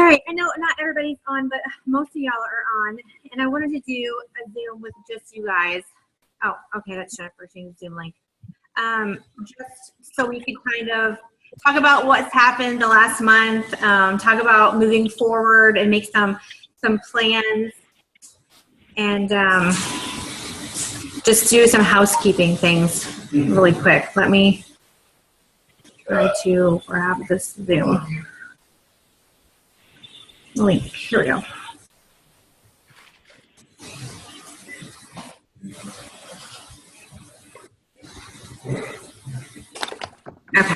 All right, I know not everybody's on, but most of y'all are on, and I wanted to do a Zoom with just you guys. Oh, okay, that's Jennifer changed Zoom link. Just so we could kind of talk about what's happened the last month, talk about moving forward and make some plans, and just do some housekeeping things really quick. Let me try to grab this Zoom link. Here we go. Okay.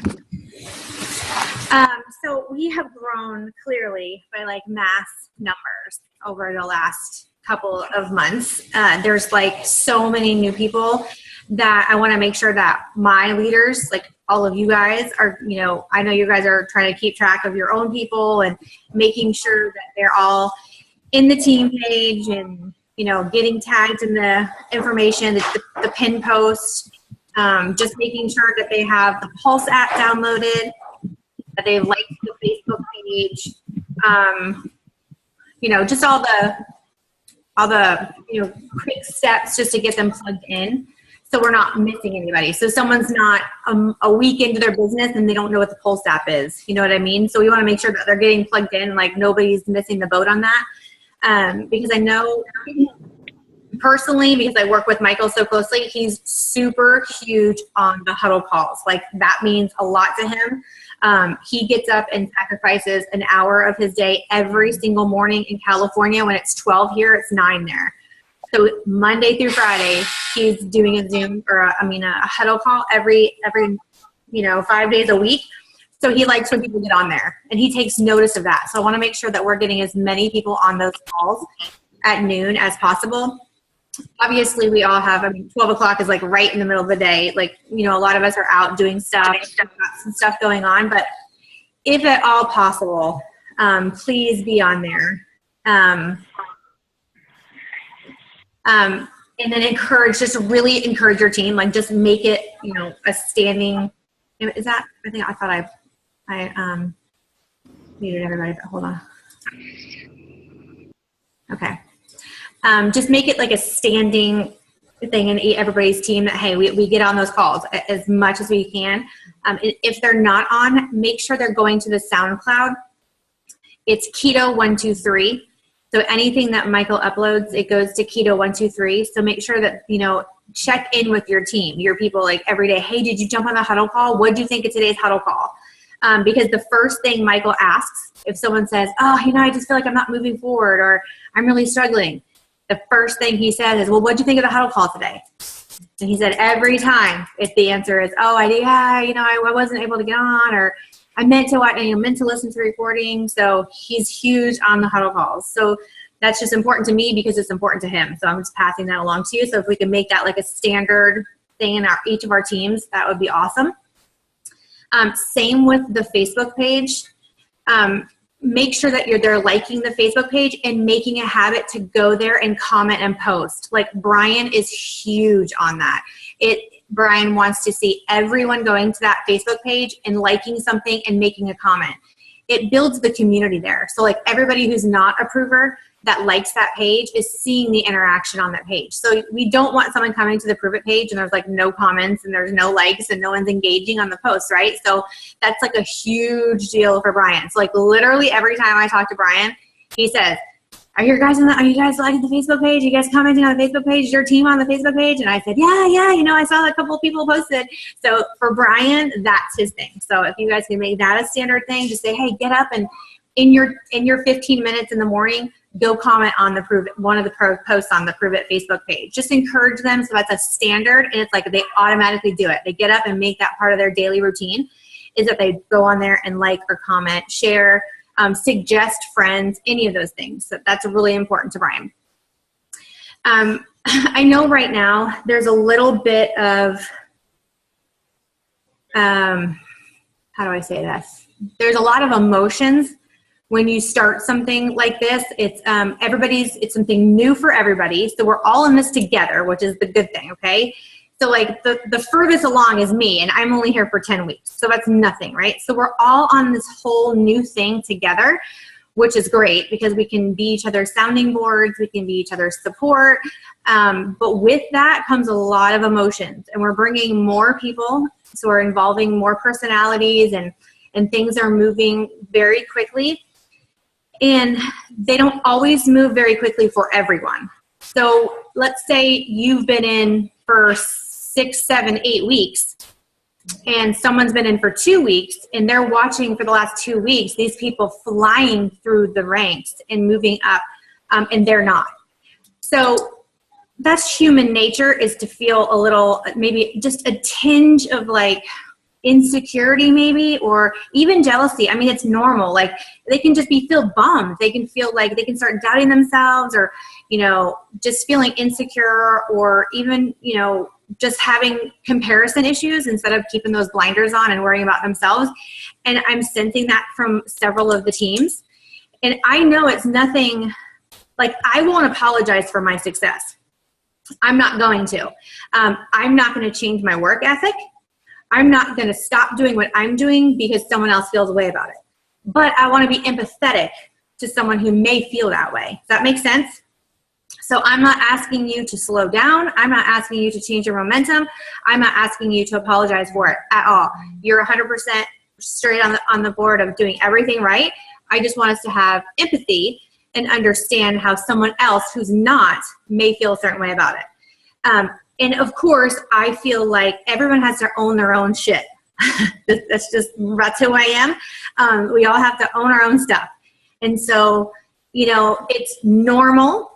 So we have grown clearly by like mass numbers over the last couple of months. There's like so many new people that I want to make sure that my leaders, like all of you guys are, you know, I know you guys are trying to keep track of your own people and making sure that they're all in the team page and, you know, getting tagged in the information, the pin post, just making sure that they have the Pulse app downloaded, that they liked the Facebook page, you know, just all the you know, quick steps just to get them plugged in, so we're not missing anybody. So someone's not a week into their business and they don't know what the Pulse app is. You know what I mean? So we want to make sure that they're getting plugged in, like nobody's missing the boat on that. Because I know personally, because I work with Michael so closely, he's super huge on the huddle calls. Like that means a lot to him. He gets up and sacrifices an hour of his day every single morning in California. When it's 12 here, it's 9 there. So Monday through Friday, he's doing a Zoom or a huddle call every, you know, 5 days a week. So he likes when people get on there and he takes notice of that. So I want to make sure that we're getting as many people on those calls at noon as possible. Obviously we all have, 12 o'clock is like right in the middle of the day. Like, you know, a lot of us are out doing stuff, got some stuff going on, but if at all possible, please be on there. And then just really encourage your team. Like just make it, you know, a standing, is that, I thought I muted everybody, but hold on. Okay. Just make it like a standing thing in everybody's team that, hey, we get on those calls as much as we can. If they're not on, make sure they're going to the SoundCloud. It's Keto123. So anything that Michael uploads, it goes to Keto123. So make sure that, you know, check in with your team, your people, like every day. Hey, did you jump on the huddle call? What did you think of today's huddle call? Because the first thing Michael asks, if someone says, oh, you know, I just feel like I'm not moving forward or I'm really struggling, the first thing he says is, well, what'd you think of the huddle call today? And he said every time, if the answer is, oh, I wasn't able to get on, or I meant to watch, meant to listen to the recording. So he's huge on the huddle calls. So that's just important to me because it's important to him. So I'm just passing that along to you. So if we can make that like a standard thing in each of our teams, that would be awesome. Same with the Facebook page. Make sure that they're liking the Facebook page and making a habit to go there and comment and post. Like Brian is huge on that. Brian wants to see everyone going to that Facebook page and liking something and making a comment. It builds the community there. So like everybody who's not a prover that likes that page is seeing the interaction on that page. So we don't want someone coming to the Prove It page and there's like no comments and there's no likes and no one's engaging on the post, right? So that's like a huge deal for Brian. So like literally every time I talk to Brian, he says, are you guys liking the Facebook page? Are you guys commenting on the Facebook page? Is your team on the Facebook page? And I said, yeah, you know, I saw a couple of people posted. So for Brian, that's his thing. So if you guys can make that a standard thing, just say, hey, get up and in your 15 minutes in the morning, go comment on one of the posts on the Prove It Facebook page. Just encourage them, so that's a standard, and it's like they automatically do it. They get up and make that part of their daily routine, is that they go on there and like or comment, share, suggest friends, any of those things. So that's really important to Brian. I know right now there's a little bit of, how do I say this? There's a lot of emotions when you start something like this. It's it's something new for everybody. So we're all in this together, which is the good thing, okay? So like the furthest along is me, and I'm only here for 10 weeks. So that's nothing, right? So we're all on this whole new thing together, which is great because we can be each other's sounding boards, we can be each other's support. But with that comes a lot of emotions, and we're bringing more people, so we're involving more personalities, and things are moving very quickly. And they don't always move very quickly for everyone. So let's say you've been in for 6, 7, 8 weeks, and someone's been in for 2 weeks, and they're watching for the last 2 weeks, these people flying through the ranks and moving up, and they're not. So that's human nature, is to feel a little, maybe just a tinge of like insecurity maybe, or even jealousy. I mean, it's normal. Like, they can just feel bummed. They can feel like they can start doubting themselves, or, you know, just feeling insecure, or even, you know, just having comparison issues instead of keeping those blinders on and worrying about themselves. And I'm sensing that from several of the teams. And I know it's nothing, like, I won't apologize for my success. I'm not going to. I'm not going to change my work ethic. I'm not going to stop doing what I'm doing because someone else feels a way about it. But I want to be empathetic to someone who may feel that way. Does that make sense? So I'm not asking you to slow down. I'm not asking you to change your momentum. I'm not asking you to apologize for it at all. You're 100% straight on the board of doing everything right. I just want us to have empathy and understand how someone else who's not may feel a certain way about it. And of course, I feel like everyone has to own their own shit. that's who I am. We all have to own our own stuff. And so, you know, it's normal.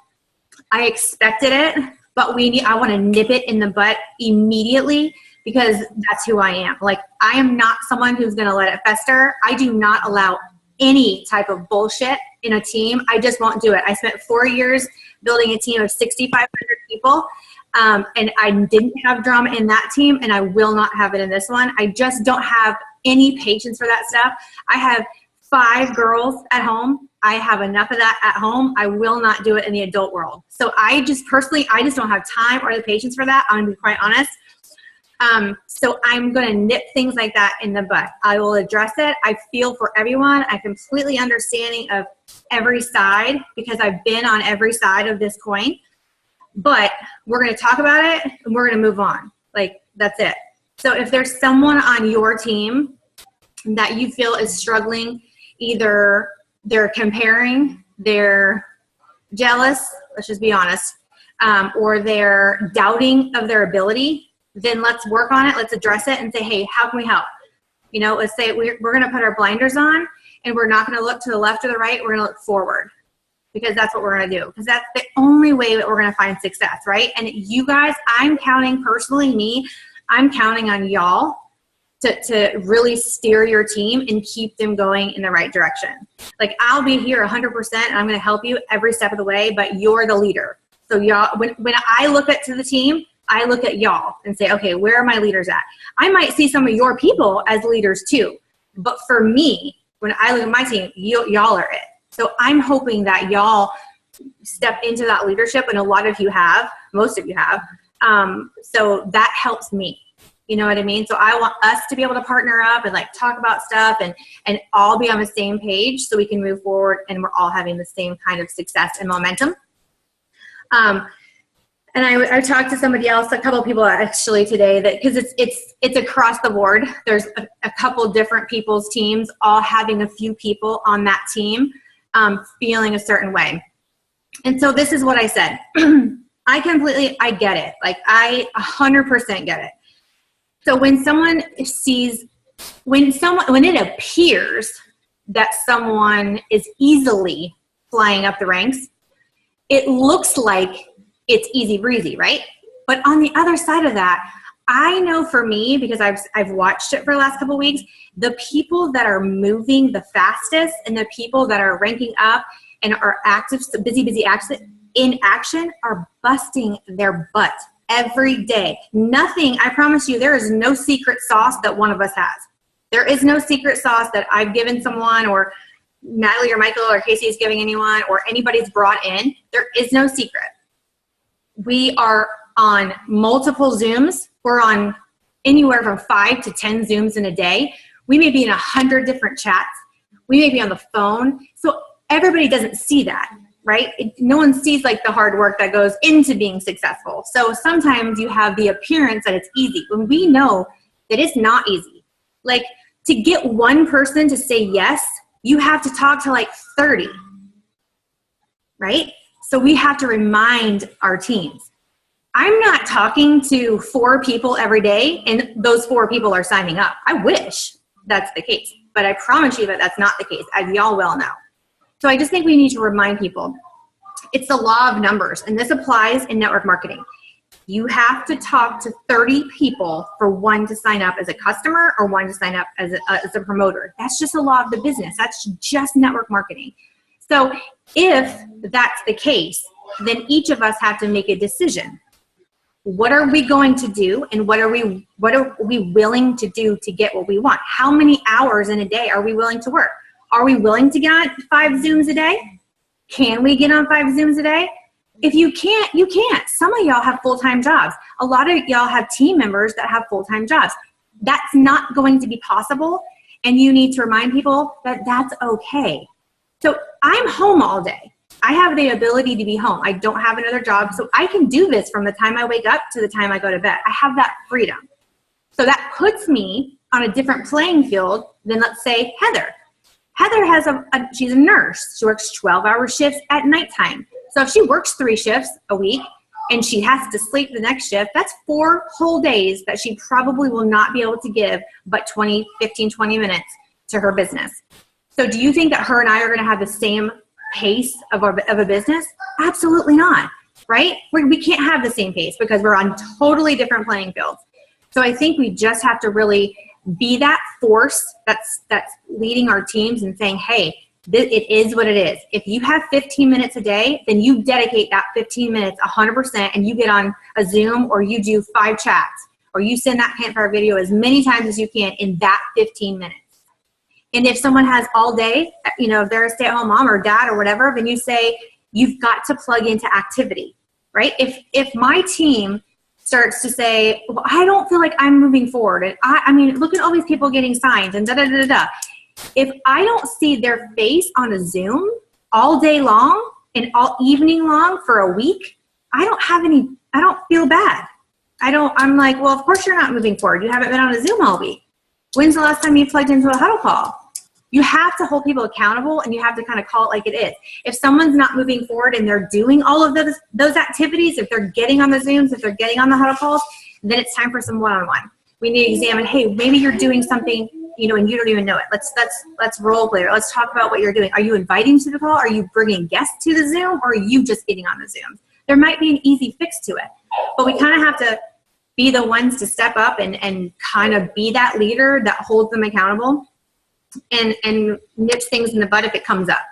I expected it, but I want to nip it in the butt immediately, because that's who I am. Like, I am not someone who's going to let it fester. I do not allow any type of bullshit in a team. I just won't do it. I spent 4 years building a team of 6,500 people. And I didn't have drama in that team, and I will not have it in this one. I just don't have any patience for that stuff. I have 5 girls at home. I have enough of that at home. I will not do it in the adult world. So I just don't have time or the patience for that. I'm going to be quite honest. So I'm going to nip things like that in the butt. I will address it. I feel for everyone. I'm completely understanding of every side, because I've been on every side of this coin. But we're going to talk about it, and we're going to move on. Like, that's it. So if there's someone on your team that you feel is struggling, either they're comparing, they're jealous, let's just be honest, or they're doubting of their ability, then let's work on it. Let's address it and say, hey, how can we help? You know, let's say we're going to put our blinders on, and we're not going to look to the left or the right. We're going to look forward, because that's what we're going to do, because that's the only way that we're going to find success, right? And you guys, I'm counting, personally I'm counting on y'all to really steer your team and keep them going in the right direction. Like, I'll be here 100%, and I'm going to help you every step of the way, but you're the leader. So y'all, when I look to the team, I look at y'all and say, okay, where are my leaders at? I might see some of your people as leaders too, but for me, when I look at my team, y'all are it. So I'm hoping that y'all step into that leadership, and a lot of you have, most of you have. So that helps me. You know what I mean? So I want us to be able to partner up and like talk about stuff and all be on the same page, so we can move forward and we're all having the same kind of success and momentum. And I talked to somebody else, a couple of people actually today, that because it's across the board. There's a couple different people's teams, all having a few people on that team feeling a certain way. And so this is what I said. I get it. Like, I 100% get it. So when someone sees, when it appears that someone is easily flying up the ranks, it looks like it's easy breezy, right? But on the other side of that, I know for me, because I've watched it for the last couple of weeks, the people that are moving the fastest and the people that are ranking up and are active, so busy in action, are busting their butt every day. Nothing, I promise you, there is no secret sauce that one of us has. There is no secret sauce that I've given someone, or Natalie or Michael or Casey is giving anyone, or anybody's brought in. There is no secret. We are on multiple Zooms. We're on anywhere from 5 to 10 Zooms in a day. We may be in 100 different chats. We may be on the phone. So everybody doesn't see that, right? No one sees like the hard work that goes into being successful. So sometimes you have the appearance that it's easy when we know that it's not easy. Like, to get one person to say yes, you have to talk to like 30, right? So we have to remind our teams. I'm not talking to 4 people every day and those 4 people are signing up. I wish that's the case, but I promise you that that's not the case, as y'all well know. So I just think we need to remind people. It's the law of numbers, and this applies in network marketing. You have to talk to 30 people for one to sign up as a customer or one to sign up as a promoter. That's just a law of the business. That's just network marketing. So if that's the case, then each of us have to make a decision. What are we going to do, and what are we willing to do to get what we want? How many hours in a day are we willing to work? Are we willing to get on 5 Zooms a day? Can we get on 5 Zooms a day? If you can't, you can't. Some of y'all have full-time jobs. A lot of y'all have team members that have full-time jobs. That's not going to be possible, and you need to remind people that that's okay. So I'm home all day. I have the ability to be home. I don't have another job, so I can do this from the time I wake up to the time I go to bed. I have that freedom. So that puts me on a different playing field than, let's say, Heather. Heather has she's a nurse. She works 12-hour shifts at nighttime. So if she works 3 shifts a week and she has to sleep the next shift, that's 4 whole days that she probably will not be able to give but 15, 20 minutes to her business. So do you think that her and I are going to have the same pace of a business? Absolutely not, right? We can't have the same pace because we're on totally different playing fields. So I think we just have to really be that force that's leading our teams and saying, hey, it is what it is. If you have 15 minutes a day, then you dedicate that 15 minutes 100% and you get on a Zoom or you do 5 chats or you send that campfire video as many times as you can in that 15 minutes. And if someone has all day, if they're a stay-at-home mom or dad or whatever, then you say you've got to plug into activity, right? If my team starts to say, well, I don't feel like I'm moving forward, and I mean, look at all these people getting signed and da-da-da-da-da. If I don't see their face on a Zoom all day long and all evening long for a week, I don't feel bad. I'm like, well, of course you're not moving forward. You haven't been on a Zoom all week. When's the last time you plugged into a huddle call? You have to hold people accountable, and you have to kind of call it like it is. If someone's not moving forward and they're doing all of those activities, if they're getting on the Zooms, if they're getting on the huddle calls, then it's time for some one-on-one. We need to examine, hey, maybe you're doing something, and you don't even know it. Let's role play. Let's talk about what you're doing. Are you inviting to the call? Are you bringing guests to the Zoom? Or are you just getting on the Zoom? There might be an easy fix to it, but we kind of have to be the ones to step up and kind of be that leader that holds them accountable and nips things in the bud if it comes up.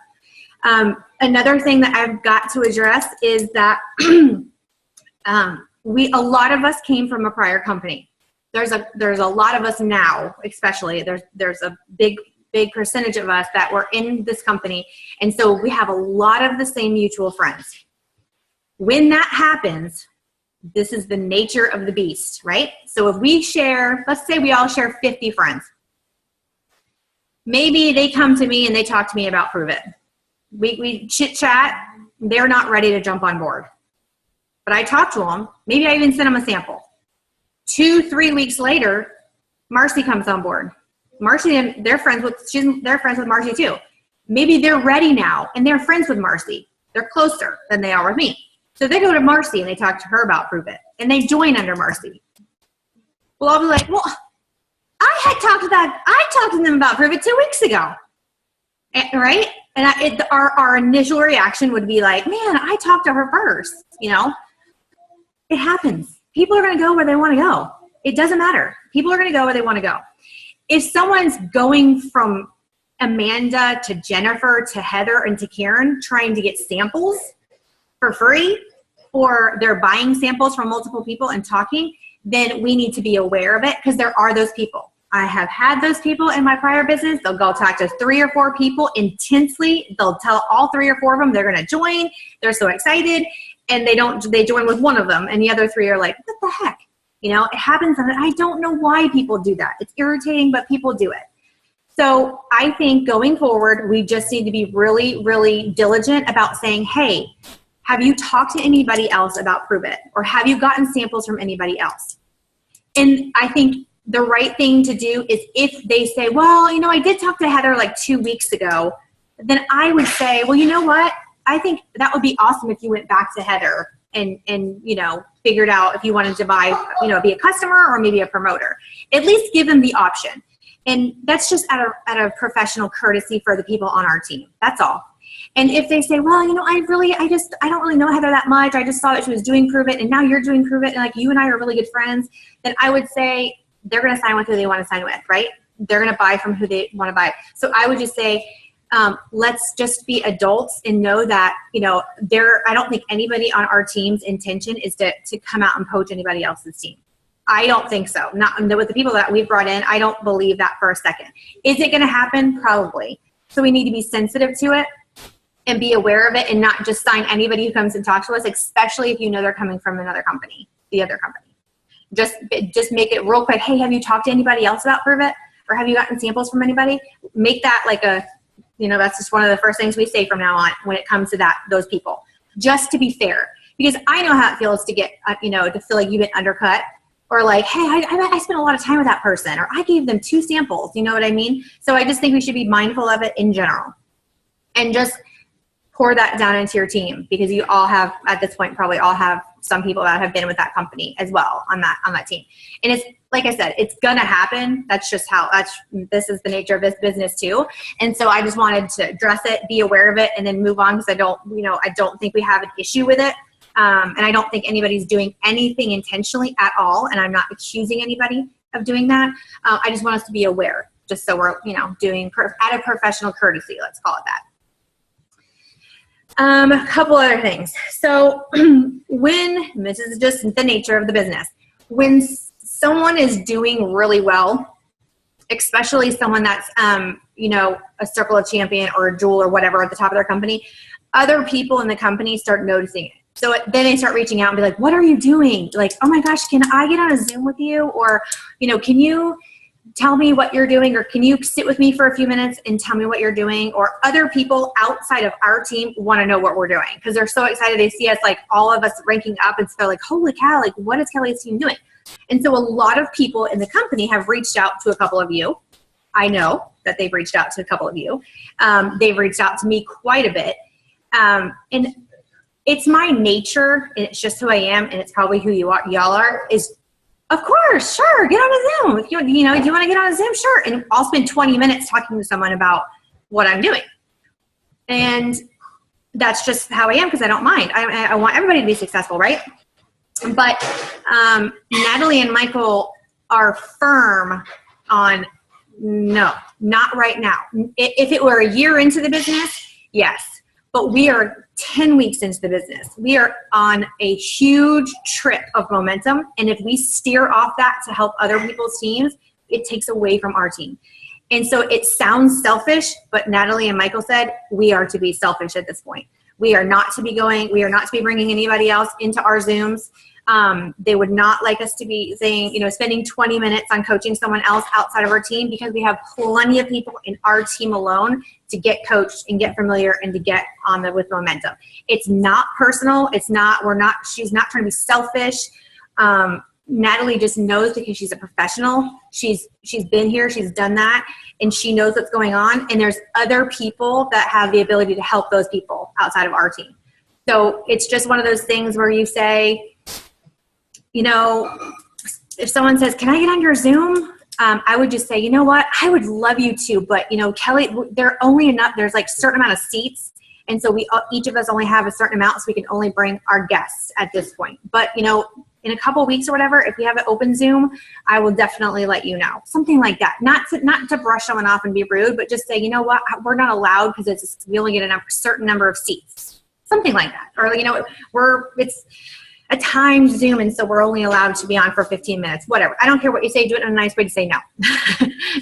Another thing that I've got to address is that a lot of us came from a prior company. There's a lot of us now, especially there's a big percentage of us that were in this company, and so we have a lot of the same mutual friends. When that happens, this is the nature of the beast, right? So if we share, let's say we all share 50 friends. Maybe they come to me and they talk to me about Prove It. We chit chat. They're not ready to jump on board. But I talk to them. Maybe I even send them a sample. 2-3 weeks later, Marcy comes on board. Marcy and they're friends with Marcy too. Maybe they're ready now and they're friends with Marcy. They're closer than they are with me. So they go to Marcy and they talk to her about Prove It, and they join under Marcy. Well, I'll be like, well, I talked to them about Prove It 2 weeks ago, right? And our initial reaction would be like, man, I talked to her first. It happens. People are going to go where they want to go. It doesn't matter. People are going to go where they want to go. If someone's going from Amanda to Jennifer to Heather and to Karen trying to get samples for free, or they're buying samples from multiple people and talking, then we need to be aware of it, because there are those people. I have had those people in my prior business. They'll go talk to 3 or 4 people intensely. They'll tell all 3 or 4 of them they're going to join. They're so excited, and they join with one of them, and the other 3 are like, what the heck? It happens, and I don't know why people do that. It's irritating, but people do it. So I think going forward, we just need to be really, really diligent about saying, hey, have you talked to anybody else about Prove It? Or have you gotten samples from anybody else? And I think the right thing to do is if they say, well, you know, I did talk to Heather like 2 weeks ago, then I would say, well, you know what? I think that would be awesome if you went back to Heather and you know, figured out if you wanted to buy, you know, be a customer or maybe a promoter. At least give them the option. And that's just out of professional courtesy for the people on our team. That's all. And if they say, well, you know, I don't really know Heather that much. I just saw that she was doing Prove It and now you're doing Prove It and like you and I are really good friends, then I would say they're going to sign with who they want to sign with, right? They're going to buy from who they want to buy. So I would just say, let's just be adults and know that, you know, I don't think anybody on our team's intention is to come out and poach anybody else's team. I don't think so. Not with the people that we've brought in. I don't believe that for a second. Is it going to happen? Probably. So we need to be sensitive to it and be aware of it and not just sign anybody who comes and talks to us, especially if you know they're coming from another company, the other company. Just make it real quick. Hey, have you talked to anybody else about Prove It? Or have you gotten samples from anybody? Make that like you know, that's just one of the first things we say from now on when it comes to those people, just to be fair. Because I know how it feels to get, you know, to feel like you've been undercut. Or like, hey, I spent a lot of time with that person, or I gave them 2 samples, you know what I mean? So I just think we should be mindful of it in general. And just pour that down into your team, because you all have, at this point, probably all have some people that have been with that company as well on that team. And it's, like I said, it's gonna happen. That's just this is the nature of this business too. And so I just wanted to address it, be aware of it, and then move on, because I don't think we have an issue with it. And I don't think anybody's doing anything intentionally at all. And I'm not accusing anybody of doing that. I just want us to be aware, just so we're, you know, doing out of professional courtesy, let's call it that. A couple other things. So this is just the nature of the business, when someone is doing really well, especially someone that's, you know, a Circle of Champion or a Jewel or whatever at the top of their company, other people in the company start noticing it. So then they start reaching out and be like, what are you doing? Like, oh my gosh, can I get on a Zoom with you? Or, you know, can you tell me what you're doing? Or can you sit with me for a few minutes and tell me what you're doing? Or other people outside of our team want to know what we're doing, because they're so excited. They see us, like all of us ranking up, and so they're like, holy cow, like what is Kelly's team doing? And so a lot of people in the company have reached out to a couple of you. I know that they've reached out to a couple of you. They've reached out to me quite a bit. And it's my nature, and it's just who I am, and it's probably who y'all are, is, of course, sure, get on a Zoom. If you know, do you want to get on a Zoom? Sure. And I'll spend 20 minutes talking to someone about what I'm doing. And that's just how I am, because I don't mind. I want everybody to be successful, right? But Natalie and Michael are firm on, no, not right now. If it were a year into the business, yes. But we are 10 weeks into the business. We are on a huge trip of momentum. And if we steer off that to help other people's teams, it takes away from our team. And so it sounds selfish, but Natalie and Michael said we are to be selfish at this point. We are not to be bringing anybody else into our Zooms. They would not like us to be saying, you know, spending 20 minutes on coaching someone else outside of our team, because we have plenty of people in our team alone to get coached and get familiar and to get on with momentum. It's not personal. She's not trying to be selfish. Natalie just knows, because she's a professional. She's been here, she's done that, and she knows what's going on. And there's other people that have the ability to help those people outside of our team. So it's just one of those things where you say, you know, if someone says, can I get on your Zoom? I would just say, you know what, I would love you to, but you know, Kelly, there's like a certain amount of seats. And so each of us only have a certain amount, so we can only bring our guests at this point. But you know, in a couple of weeks or whatever, if we have an open Zoom, I will definitely let you know. Something like that. Not to brush someone off and be rude, but just say, you know what, we're not allowed because we only get a certain number of seats. Something like that. Or, you know, it's a timed Zoom, and so we're only allowed to be on for 15 minutes, whatever. I don't care what you say, do it in a nice way to say no.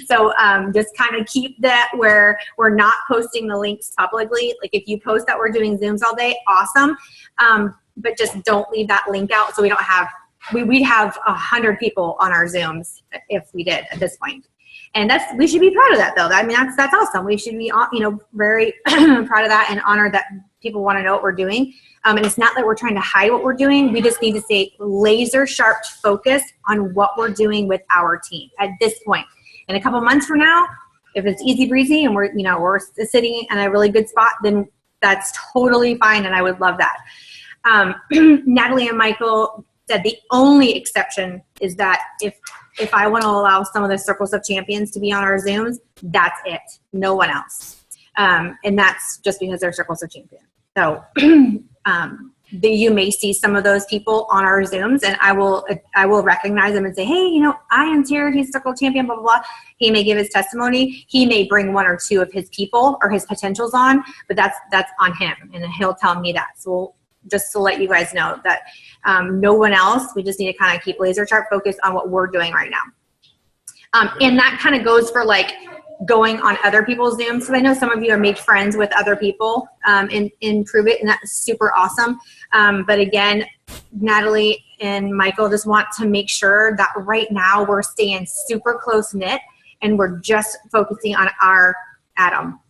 So just kind of keep that where we're not posting the links publicly. Like if you post that we're doing Zooms all day, awesome. But just don't leave that link out, so we don't have, we'd have 100 people on our Zooms if we did at this point. And we should be proud of that though. I mean, that's awesome. We should be, very proud of that and honored that people want to know what we're doing. And it's not that we're trying to hide what we're doing. We just need to stay laser sharp focused on what we're doing with our team at this point. In a couple months from now, if it's easy breezy and we're sitting in a really good spot, then that's totally fine. And I would love that. Natalie and Michael said the only exception is that if I want to allow some of the circles of champions to be on our Zooms, that's it. No one else. And that's just because they're circles of champions. So you may see some of those people on our Zooms, and I will recognize them and say, hey, I am Jared, he's circle champion, blah, blah, blah. He may give his testimony. He may bring one or two of his people or his potentials on, but that's on him, and he'll tell me that. So just to let you guys know that no one else, we just need to kind of keep laser sharp focus on what we're doing right now. And that kind of goes for like going on other people's Zooms. So I know some of you are made friends with other people and improve it, and that's super awesome. But again, Natalie and Michael just want to make sure that right now we're staying super close knit and we're just focusing on our atom,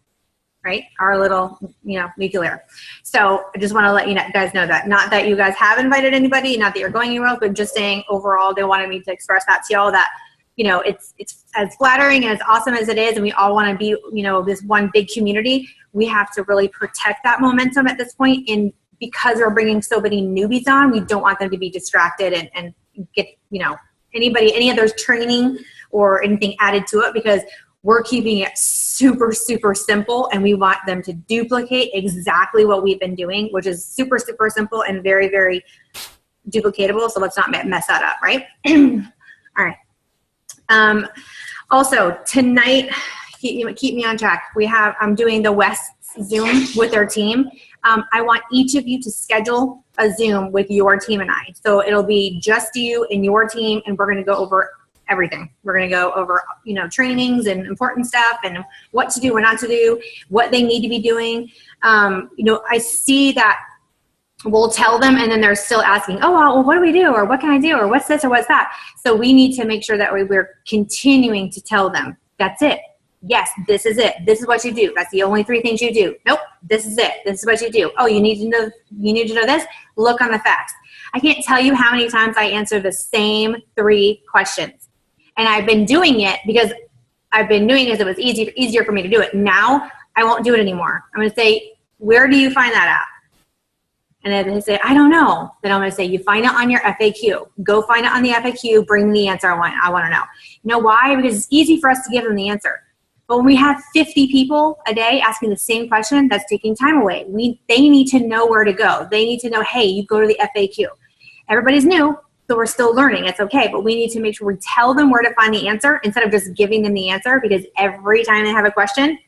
right? Our little, nuclear. So I just want to let you guys know that. Not that you guys have invited anybody, not that you're going anywhere else, but just saying overall they wanted me to express that to y'all that, it's as flattering and as awesome as it is, and we all want to be, this one big community. We have to really protect that momentum at this point. And because we're bringing so many newbies on, we don't want them to be distracted and get, any of those training or anything added to it, because we're keeping it super, super simple, and we want them to duplicate exactly what we've been doing, which is super, super simple and very, very duplicatable. So let's not mess that up, right? All right. Also tonight, keep me on track. I'm doing the West Zoom with their team. I want each of you to schedule a Zoom with your team and I. So it'll be just you and your team, and we're going to go over everything. We're going to go over, trainings and important stuff and what to do or not to do, what they need to be doing. I see that we'll tell them, and then they're still asking, oh, well, what do we do? Or what can I do? Or what's this or what's that? So we need to make sure that we're continuing to tell them, that's it. Yes, this is it. This is what you do. That's the only 3 things you do. Nope, this is it. This is what you do. Oh, you need to know this? Look on the facts. I can't tell you how many times I answer the same 3 questions. And I've been doing it because it was easier for me to do it. Now I won't do it anymore. I'm going to say, where do you find that out? And then they say, I don't know. Then I'm going to say, you find it on your FAQ. Go find it on the FAQ. Bring me the answer I want to know. You know why? Because it's easy for us to give them the answer. But when we have 50 people a day asking the same question, that's taking time away. They need to know where to go. They need to know, hey, you go to the FAQ. Everybody's new, so we're still learning. It's okay. But we need to make sure we tell them where to find the answer instead of just giving them the answer, because every time they have a question,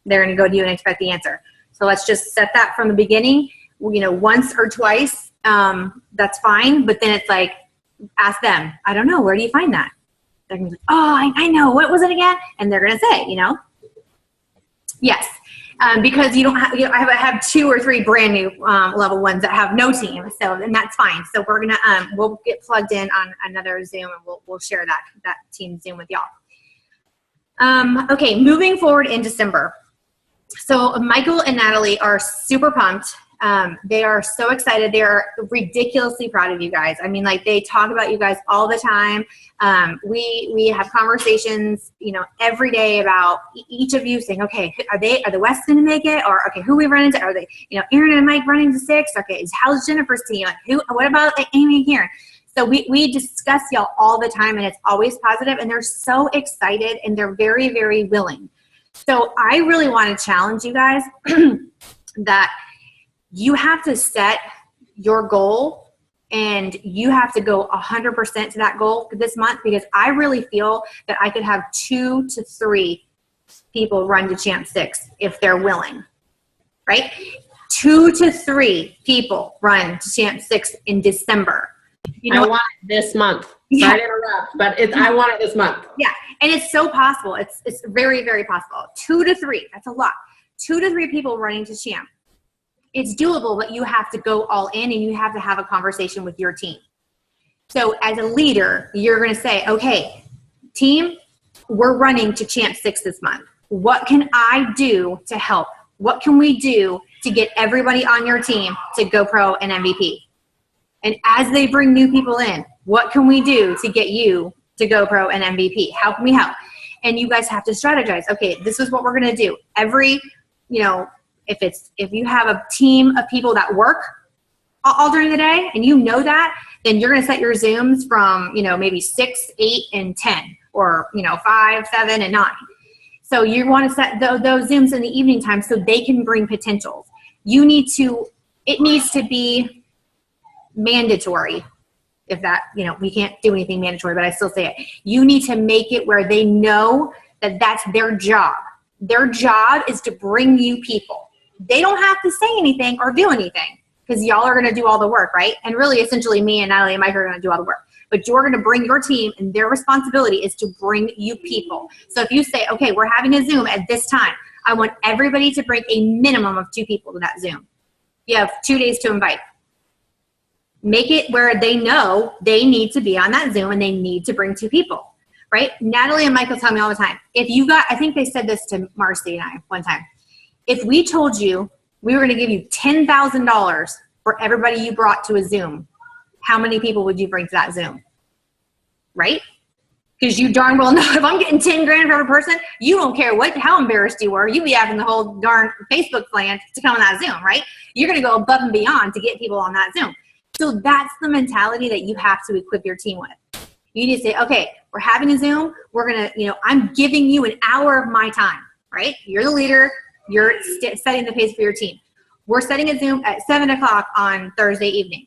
they're going to go to you and expect the answer. So let's just set that from the beginning. Once or twice, that's fine. But then it's like, ask them, I don't know, where do you find that? They're going to be like, oh, I know. What was it again? And they're going to say, yes. Because you don't have, I have 2 or 3 brand new level ones that have no team. So, and that's fine. So we're going to, we'll get plugged in on another Zoom, and we'll share that team Zoom with y'all. Okay, moving forward in December. So Michael and Natalie are super pumped. They are so excited. They are ridiculously proud of you guys. I mean, like, they talk about you guys all the time. We have conversations, every day about each of you saying, okay, are the West going to make it? Or, okay, who we run into? Are they, Aaron and Mike running to 6? Okay, how's Jennifer's team? Like, what about Amy and Karen? So we discuss y'all all the time, and it's always positive, and they're so excited, and they're very, very willing. So I really want to challenge you guys that you have to set your goal, and you have to go 100% to that goal this month, because I really feel that I could have 2 to 3 people run to Champ 6 if they're willing, right? 2 to 3 people run to Champ 6 in December. I want it this month. Sorry to interrupt, but I want it this month. Yeah, and it's so possible. It's very, very possible. 2 to 3, that's a lot. 2 to 3 people running to Champ. It's doable, but you have to go all in, and you have to have a conversation with your team. So as a leader, you're going to say, okay, team, we're running to Champ 6 this month. What can I do to help? What can we do to get everybody on your team to go pro and MVP? And as they bring new people in, what can we do to get you to go pro and MVP? How can we help? And you guys have to strategize. Okay, this is what we're going to do. Every, if you have a team of people that work all during the day and you know that, then you're going to set your Zooms from, maybe 6, 8, and 10, or, 5, 7, and 9. So you want to set those Zooms in the evening time so they can bring potentials. It needs to be mandatory. If that, we can't do anything mandatory, but I still say it. You need to make it where they know that that's their job. Their job is to bring you people. They don't have to say anything or do anything because y'all are going to do all the work, right? And really, essentially, me and Natalie and Mike are going to do all the work. But you're going to bring your team, and their responsibility is to bring you people. So if you say, okay, we're having a Zoom at this time, I want everybody to bring a minimum of 2 people to that Zoom. You have 2 days to invite. Make it where they know they need to be on that Zoom and they need to bring 2 people, right? Natalie and Michael tell me all the time, I think they said this to Marcy and I one time. If we told you we were going to give you $10,000 for everybody you brought to a Zoom, how many people would you bring to that Zoom? Right? Because you darn well know if I'm getting 10 grand for every person, you don't care how embarrassed you were. You'd be having the whole darn Facebook plan to come on that Zoom, right? You're going to go above and beyond to get people on that Zoom. So that's the mentality that you have to equip your team with. You need to say, okay, we're having a Zoom. We're going to, I'm giving you an hour of my time, right? You're the leader. You're setting the pace for your team. We're setting a Zoom at 7 o'clock on Thursday evening.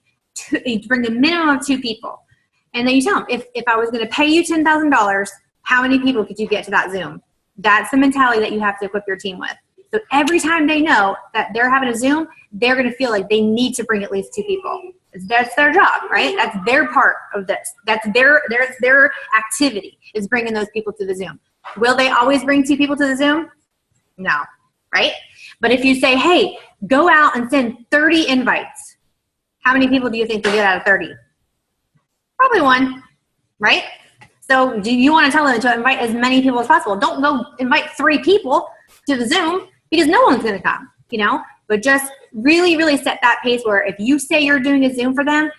You bring a minimum of 2 people. And then you tell them, if I was going to pay you $10,000, how many people could you get to that Zoom? That's the mentality that you have to equip your team with. So every time they know that they're having a Zoom, they're going to feel like they need to bring at least 2 people. That's their job, right? That's their part of this. That's their activity, is bringing those people to the Zoom. Will they always bring 2 people to the Zoom? No, right? But if you say, hey, go out and send 30 invites, how many people do you think they'll get out of 30? Probably 1, right? So do you want to tell them to invite as many people as possible? Don't go invite 3 people to the Zoom because no one's going to come, But just really, really set that pace where if you say you're doing a Zoom for them,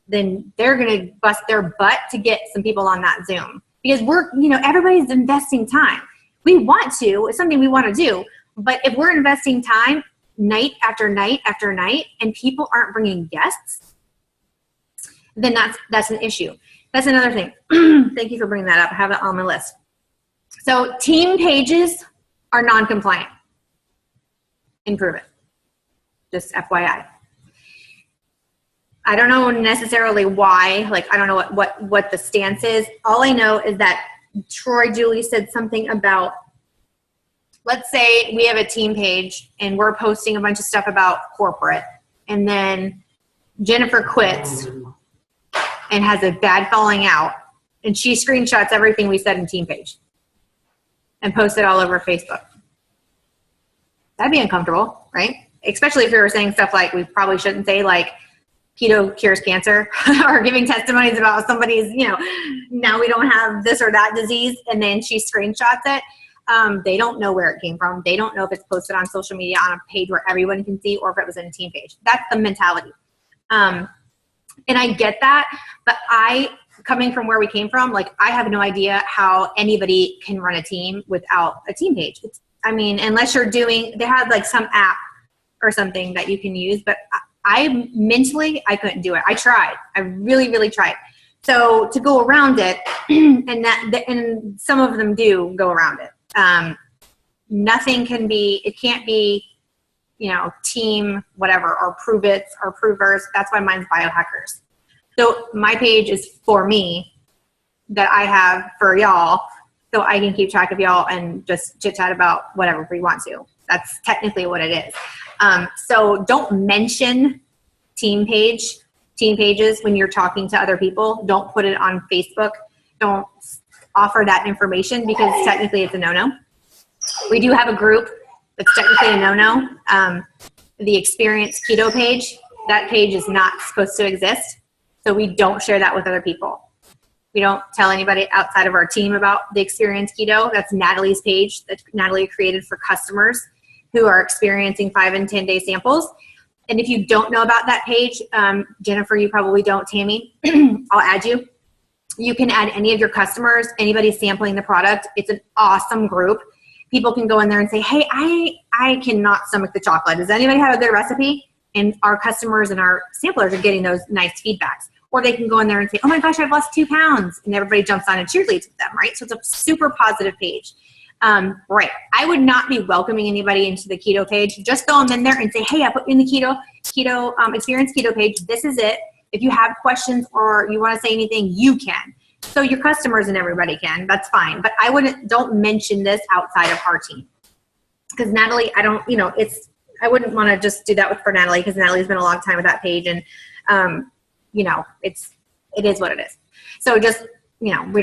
then they're going to bust their butt to get some people on that Zoom. Because everybody's investing time. We want to. It's something we want to do. But if we're investing time night after night after night and people aren't bringing guests, then that's an issue. That's another thing. Thank you for bringing that up. I have it on my list. So team pages are non-compliant. Improve it. Just FYI. I don't know necessarily why. I don't know what the stance is. All I know is that Troy Julie said something about, let's say we have a team page and we're posting a bunch of stuff about corporate, and then Jennifer quits and has a bad falling out, and she screenshots everything we said in team page and posts it all over Facebook. That'd be uncomfortable, right? Especially if we were saying stuff like we probably shouldn't say, like keto cures cancer, or giving testimonies about somebody's, now we don't have this or that disease, and then she screenshots it. They don't know where it came from. They don't know if it's posted on social media on a page where everyone can see, or if it was in a team page. That's the mentality. And I get that, but coming from where we came from, I have no idea how anybody can run a team without a team page. Unless you're they have some app or something that you can use, but I couldn't do it. I tried. I really, really tried. So to go around it, and some of them do go around it. Nothing can be, it can't be, team whatever, or prove it, or provers. That's why mine's biohackers. So my page is for me, that I have for y'all, so I can keep track of y'all and just chit chat about whatever we want to. That's technically what it is. So don't mention team pages when you're talking to other people. Don't put it on Facebook. Don't offer that information because technically it's a no-no. We do have a group that's technically a no-no. The Experience Keto page, that page is not supposed to exist. So we don't share that with other people. We don't tell anybody outside of our team about the Experience Keto. That's Natalie's page that Natalie created for customers who are experiencing 5 and 10 day samples. And if you don't know about that page, Jennifer, you probably don't, Tammy, I'll add you. You can add any of your customers, anybody sampling the product. It's an awesome group. People can go in there and say, hey, I cannot stomach the chocolate. Does anybody have a good recipe? And our customers and our samplers are getting those nice feedbacks. Or they can go in there and say, oh my gosh, I've lost 2 pounds. And everybody jumps on and cheerleads with them, right? So it's a super positive page. Right. I would not be welcoming anybody into the keto page. Just throw them in there and say, hey, I put you in the keto Experience Keto page. This is it. If you have questions or you want to say anything, you can. So your customers and everybody can. That's fine. But don't mention this outside of our team. Because Natalie, I wouldn't want to just do that for Natalie, because Natalie's been a long time with that page, and it is what it is. So just, I'm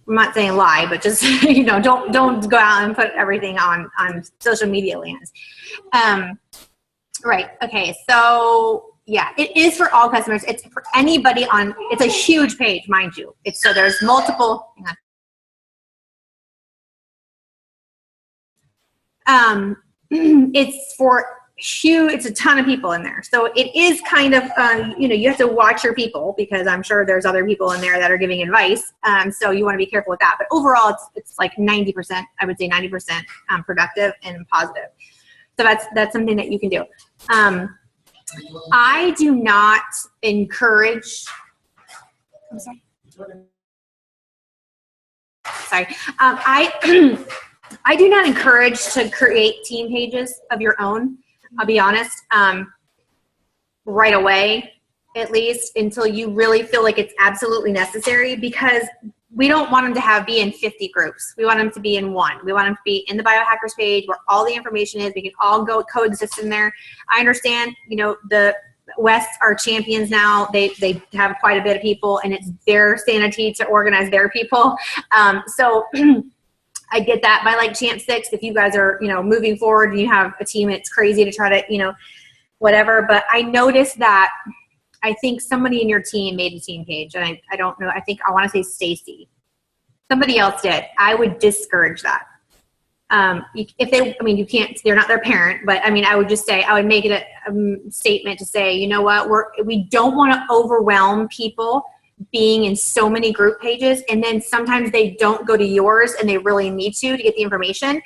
not saying lie, but just, don't go out and put everything on social media lands. Right. Okay. So yeah, it is for all customers. It's for anybody it's a huge page, mind you. So there's multiple, it's a ton of people in there. So it is kind of, you have to watch your people, because I'm sure there's other people in there that are giving advice. So you want to be careful with that. But overall, it's like 90%, I would say 90% productive and positive. So that's something that you can do. I do not encourage, I'm sorry. I do not encourage to create team pages of your own. I'll be honest, right away, at least, until you really feel like it's absolutely necessary, because we don't want them to be in 50 groups. We want them to be in one. We want them to be in the Biohackers page where all the information is. We can all go coexist in there. I understand, the Wests are champions now. They have quite a bit of people, and it's their sanity to organize their people. So I get that. By like Champ 6, if you guys are, moving forward and you have a team, it's crazy to try to, whatever. But I noticed that I think somebody in your team made a team page, and I don't know. I want to say Stacy. Somebody else did. I would discourage that. You can't, they're not their parent, but I would just say, I would make it a statement to say, you know what, we don't want to overwhelm people being in so many group pages, and then sometimes they don't go to yours and they really need to get the information.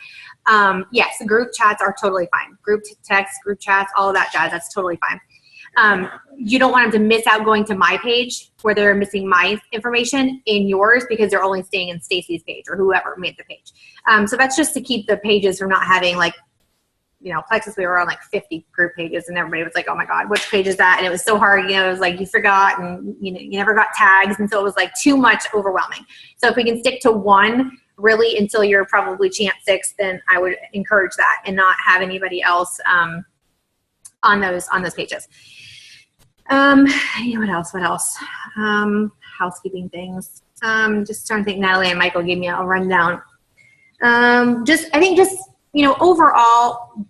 Yes, group chats are totally fine. Group texts, group chats, all of that jazz, that's totally fine. You don't want them to miss out going to my page where they're missing my information in yours, because they're only staying in Stacy's page or whoever made the page. So that's just to keep the pages from not having Plexus, we were on like 50 group pages, and everybody was like, oh my God, which page is that? And it was so hard, it was like you forgot, and you never got tags. And so it was like too much overwhelming. So if we can stick to one really until you're probably Champ 6, then I would encourage that, and not have anybody else on those pages. What else? Housekeeping things. Just trying to think. Natalie and Michael gave me a rundown. Overall,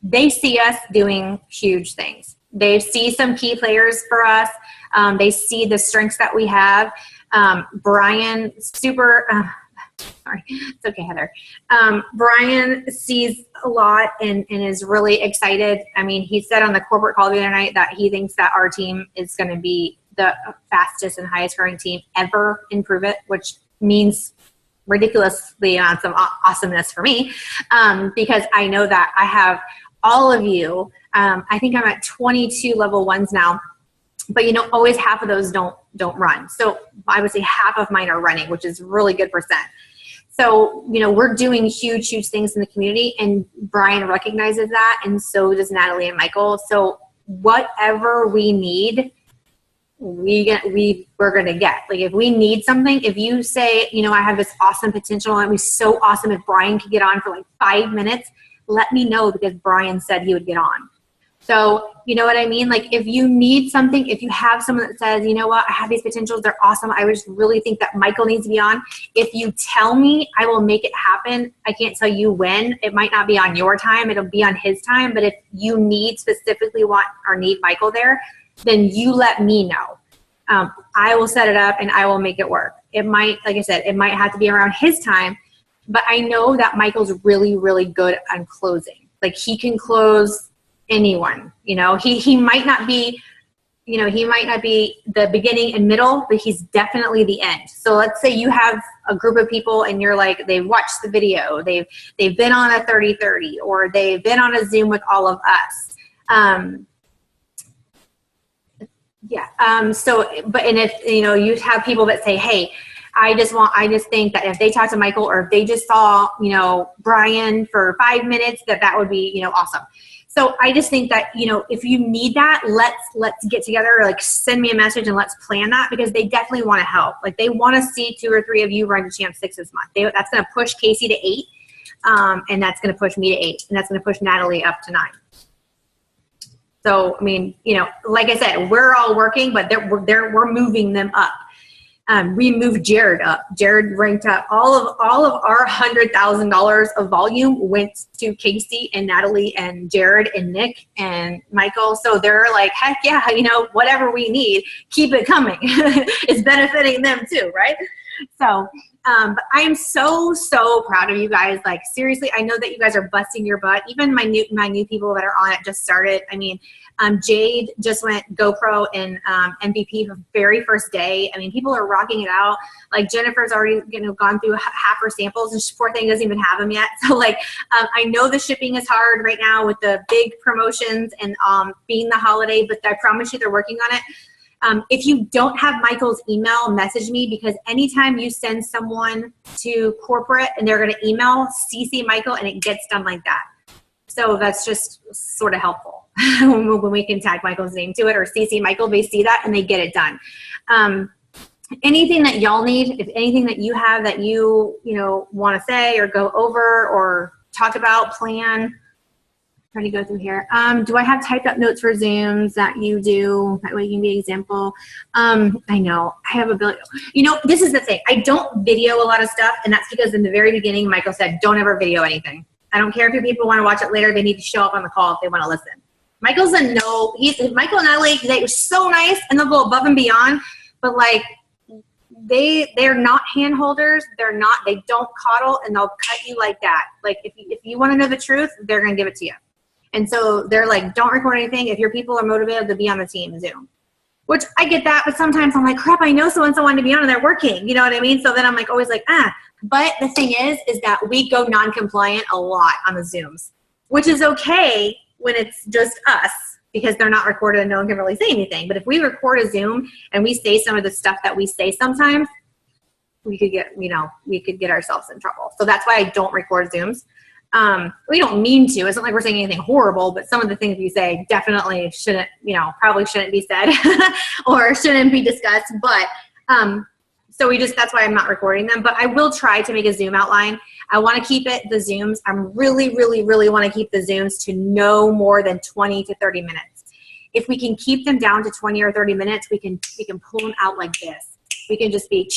they see us doing huge things. They see some key players for us. They see the strengths that we have. Brian, sorry, it's okay, Heather. Brian sees a lot and is really excited. He said on the corporate call the other night that he thinks that our team is going to be the fastest and highest growing team ever in Prove It, which means ridiculously some awesomeness for me, because I know that I have all of you. I think I'm at 22 level 1s now, but always half of those don't run. So I would say half of mine are running, which is really good percent. So, we're doing huge, huge things in the community, and Brian recognizes that, and so does Natalie and Michael. So whatever we need, we're going to get. Like, if we need something, if you say, I have this awesome potential, and it'd be so awesome if Brian could get on for like 5 minutes, let me know, because Brian said he would get on. So, you know what I mean? Like, if you need something, if you have someone that says, you know what, I have these potentials, they're awesome, I just really think that Michael needs to be on. If you tell me, I will make it happen. I can't tell you when. It might not be on your time. It'll be on his time. But if you specifically want or need Michael there, then you let me know. I will set it up and I will make it work. It might, like I said, it might have to be around his time, but I know that Michael's really, really good on closing. Like he can close anyone, he might not be, he might not be the beginning and middle, but he's definitely the end. So let's say you have a group of people and you're like, they've watched the video, they've been on a 30-30, or they've been on a Zoom with all of us. And if, you have people that say, hey, I just think that if they talk to Michael, or if they just saw, Brian for 5 minutes, that would be, awesome. So I just think that, if you need that, let's get together, like send me a message and let's plan that, because they definitely want to help. Like they want to see 2 or 3 of you run to Champ 6 this month. That's going to push Casey to 8. And that's going to push me to 8, and that's going to push Natalie up to 9. So, I mean, like I said, we're all working, but we're moving them up. We moved Jared up. Jared ranked up. All of our $100,000 of volume went to Casey and Natalie and Jared and Nick and Michael. So they're like, heck yeah, whatever we need, keep it coming. It's benefiting them too, right? So, but I am so proud of you guys. Like seriously, I know that you guys are busting your butt. Even my new people that are on it just started. I mean, Jade just went GoPro and MVP her very first day. I mean, people are rocking it out. Like Jennifer's already gone through half her samples, and poor thing doesn't even have them yet. So like, I know the shipping is hard right now with the big promotions and being the holiday, but I promise you they're working on it. If you don't have Michael's email, message me, because anytime you send someone to corporate and they're going to email, CC Michael, and it gets done like that. So that's just sort of helpful when we can tag Michael's name to it, or CC Michael, they see that and they get it done. Anything that y'all need, if anything that you have that you want to say or go over or talk about, plan. Trying to go through here. Do I have typed up notes for Zooms that you do? That way you can be an example. I know I have a billion. This is the thing. I don't video a lot of stuff, and that's because in the very beginning, Michael said, don't ever video anything. I don't care if your people want to watch it later. They need to show up on the call if they want to listen. Michael's a no. Michael and Natalie, they were so nice, and they'll go above and beyond, but like they're not hand holders. They don't coddle, and they'll cut you like that. Like if you want to know the truth, they're going to give it to you. And so they're like, don't record anything if your people are motivated to be on the team Zoom. Which I get that, but sometimes I'm like, crap, I know so-and-so wanted to be on and they're working. You know what I mean? So then I'm like, always like, But the thing is that we go non-compliant a lot on the Zooms, which is okay when it's just us, because they're not recorded and no one can really say anything. But if we record a Zoom and we say some of the stuff that we say sometimes, we could get ourselves in trouble. So that's why I don't record Zooms. We don't mean to. It's not like we're saying anything horrible, but some of the things we say definitely shouldn't, probably shouldn't be said or shouldn't be discussed. But so that's why I'm not recording them. But I will try to make a Zoom outline. I want to keep the Zooms. I'm really want to keep the Zooms to no more than 20 to 30 minutes. If we can keep them down to 20 or 30 minutes, we can pull them out like this. We can just be,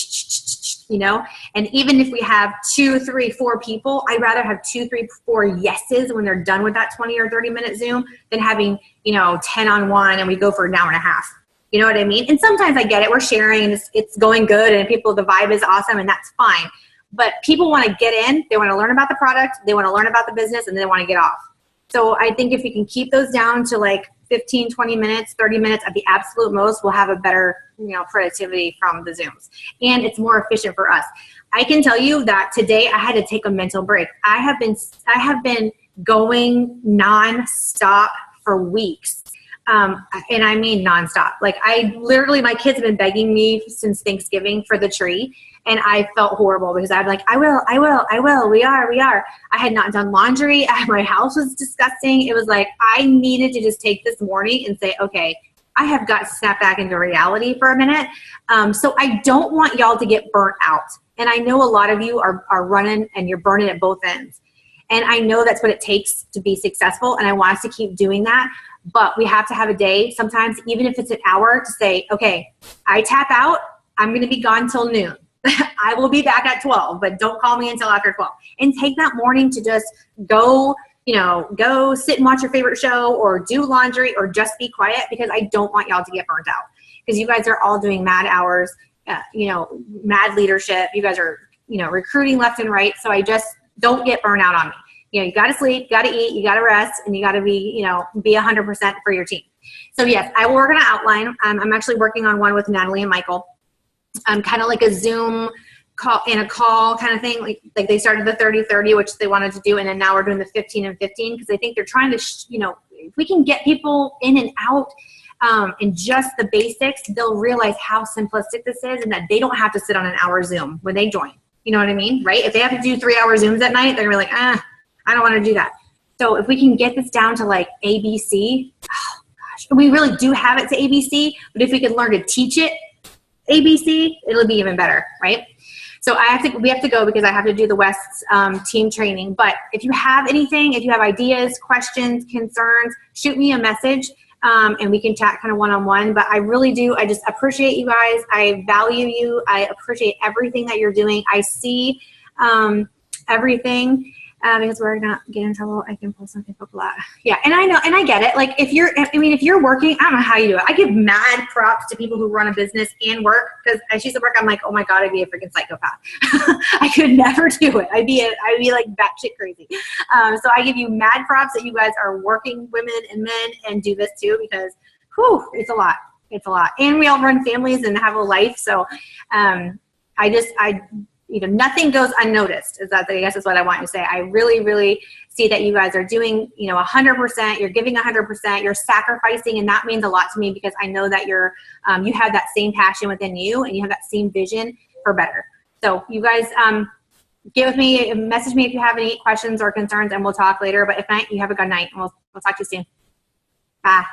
and even if we have 2, 3, 4 people, I'd rather have 2, 3, 4 yeses when they're done with that 20 or 30 minute Zoom than having, 10 on 1 and we go for an hour and a half. You know what I mean? And sometimes I get it. We're sharing and it's going good and the vibe is awesome and that's fine. But people want to get in, they want to learn about the product, they want to learn about the business, and then they want to get off. So I think if we can keep those down to like 15, 20 minutes, 30 minutes at the absolute most, we'll have a better, productivity from the Zooms. And it's more efficient for us. I can tell you that today I had to take a mental break. I have been going nonstop for weeks. And I mean nonstop. Like my kids have been begging me since Thanksgiving for the tree. And I felt horrible because I'm like, I will. We are. I had not done laundry. My house was disgusting. It was like, I needed to just take this morning and say, okay, I have got to snap back into reality for a minute. So I don't want y'all to get burnt out. And I know a lot of you are running and you're burning at both ends. And I know that's what it takes to be successful. And I want us to keep doing that. But we have to have a day, sometimes even if it's an hour, to say, okay, I tap out. I'm going to be gone till noon. I will be back at 12, but don't call me until after 12. And take that morning to just go sit and watch your favorite show or do laundry or just be quiet, because I don't want y'all to get burnt out. because you guys are all doing mad hours, mad leadership. You guys are, recruiting left and right. So I just don't get burnout on me. You got to sleep, you got to eat, you got to rest, and you got to be 100% for your team. So yes, I will work on an outline. I'm actually working on one with Natalie and Michael. Kind of like a Zoom call kind of thing. Like they started the 30-30, which they wanted to do. And then now we're doing the 15 and 15, because I think they're trying to, if we can get people in and out in just the basics, they'll realize how simplistic this is, and that they don't have to sit on an hour Zoom when they join. You know what I mean? Right? If they have to do 3-hour Zooms at night, they're gonna be like, I don't want to do that. So if we can get this down to like ABC, oh gosh, we really do have it to ABC, but if we could learn to teach it ABC, it'll be even better, right? So we have to go, because I have to do the West's team training. But if you have anything, if you have ideas, questions, concerns, shoot me a message, and we can chat kind of one-on-one. But I really do. I just appreciate you guys. I value you. I appreciate everything that you're doing. I see everything. Because we're not getting in trouble, I can pull something up a lot. Yeah, and I know, and I get it. Like if you're working, I don't know how you do it. I give mad props to people who run a business and work, because as she said work, I'm like, oh my God, I'd be a freaking psychopath. I could never do it. I'd be like batshit crazy. So I give you mad props that you guys are working women and men and do this too, because it's a lot. It's a lot. And we all run families and have a life. So nothing goes unnoticed. I guess is what I want to say. I really, really see that you guys are doing, 100%. You're giving 100%. You're sacrificing, and that means a lot to me, because I know that you have that same passion within you, and you have that same vision for better. So you guys, get with me, message me if you have any questions or concerns, and we'll talk later. But if not, you have a good night, and we'll talk to you soon. Bye.